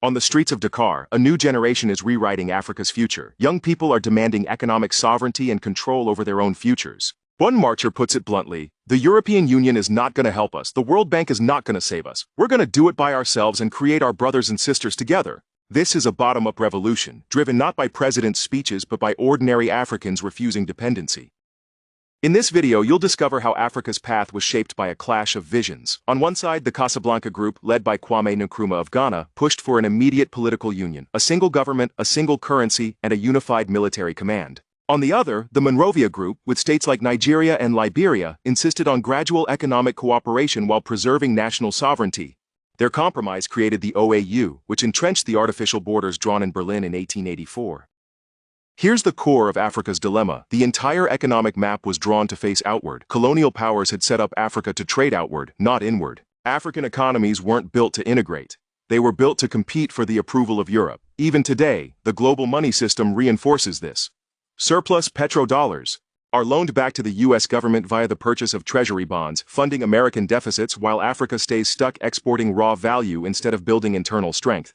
On the streets of Dakar, a new generation is rewriting Africa's future. Young people are demanding economic sovereignty and control over their own futures. One marcher puts it bluntly, "The European Union is not going to help us. The World Bank is not going to save us. We're going to do it by ourselves and create our brothers and sisters together." This is a bottom-up revolution, driven not by presidents' speeches but by ordinary Africans refusing dependency. In this video, you'll discover how Africa's path was shaped by a clash of visions. On one side, the Casablanca Group, led by Kwame Nkrumah of Ghana, pushed for an immediate political union, a single government, a single currency, and a unified military command. On the other, the Monrovia Group, with states like Nigeria and Liberia, insisted on gradual economic cooperation while preserving national sovereignty. Their compromise created the OAU, which entrenched the artificial borders drawn in Berlin in 1884. Here's the core of Africa's dilemma. The entire economic map was drawn to face outward. Colonial powers had set up Africa to trade outward, not inward. African economies weren't built to integrate. They were built to compete for the approval of Europe. Even today, the global money system reinforces this. Surplus petrodollars are loaned back to the U.S. government via the purchase of treasury bonds, funding American deficits while Africa stays stuck exporting raw value instead of building internal strength.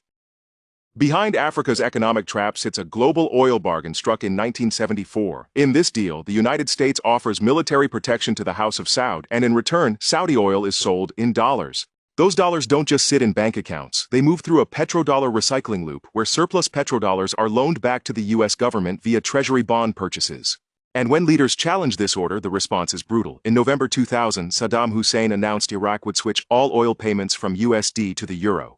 Behind Africa's economic trap sits a global oil bargain struck in 1974. In this deal, the United States offers military protection to the House of Saud, and in return, Saudi oil is sold in dollars. Those dollars don't just sit in bank accounts. They move through a petrodollar recycling loop where surplus petrodollars are loaned back to the U.S. government via treasury bond purchases. And when leaders challenge this order, the response is brutal. In November 2000, Saddam Hussein announced Iraq would switch all oil payments from USD to the euro.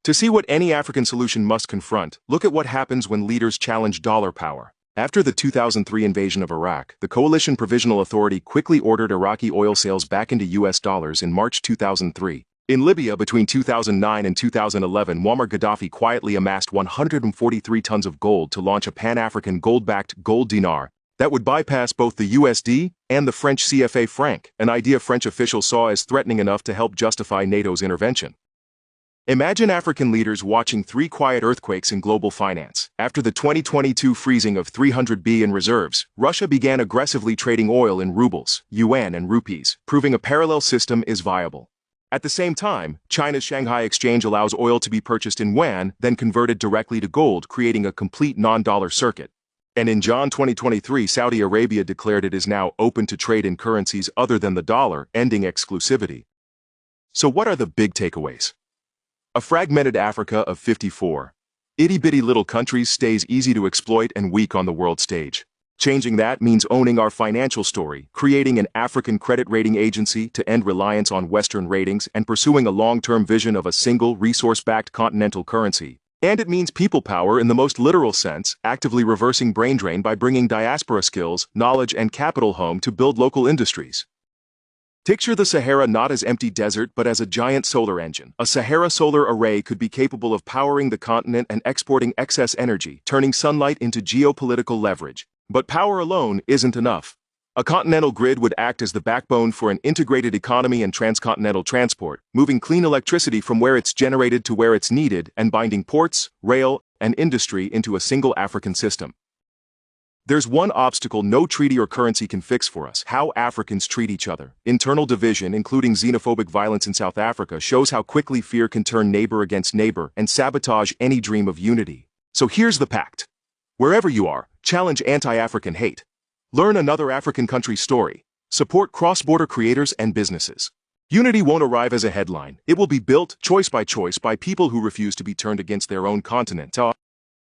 To see what any African solution must confront, look at what happens when leaders challenge dollar power. After the 2003 invasion of Iraq, the Coalition Provisional Authority quickly ordered Iraqi oil sales back into US dollars in March 2003. In Libya between 2009 and 2011, Muammar Gaddafi quietly amassed 143 tons of gold to launch a Pan-African gold-backed gold dinar that would bypass both the USD and the French CFA franc, an idea French officials saw as threatening enough to help justify NATO's intervention. Imagine African leaders watching three quiet earthquakes in global finance. After the 2022 freezing of 300 billion reserves, Russia began aggressively trading oil in rubles, yuan, and rupees, proving a parallel system is viable. At the same time, China's Shanghai Exchange allows oil to be purchased in yuan, then converted directly to gold, creating a complete non-dollar circuit. And in June 2023, Saudi Arabia declared it is now open to trade in currencies other than the dollar, ending exclusivity. So what are the big takeaways? A fragmented Africa of 54 itty-bitty little countries stays easy to exploit and weak on the world stage. Changing that means owning our financial story, creating an African credit rating agency to end reliance on Western ratings, and pursuing a long-term vision of a single resource-backed continental currency. And it means people power in the most literal sense, actively reversing brain drain by bringing diaspora skills, knowledge, and capital home to build local industries. Picture the Sahara not as empty desert but as a giant solar engine. A Sahara solar array could be capable of powering the continent and exporting excess energy, turning sunlight into geopolitical leverage. But power alone isn't enough. A continental grid would act as the backbone for an integrated economy and transcontinental transport, moving clean electricity from where it's generated to where it's needed and binding ports, rail, and industry into a single African system. There's one obstacle no treaty or currency can fix for us: how Africans treat each other. Internal division, including xenophobic violence in South Africa, shows how quickly fear can turn neighbor against neighbor and sabotage any dream of unity. So here's the pact. Wherever you are, challenge anti-African hate. Learn another African country's story. Support cross-border creators and businesses. Unity won't arrive as a headline. It will be built, choice by people who refuse to be turned against their own continent.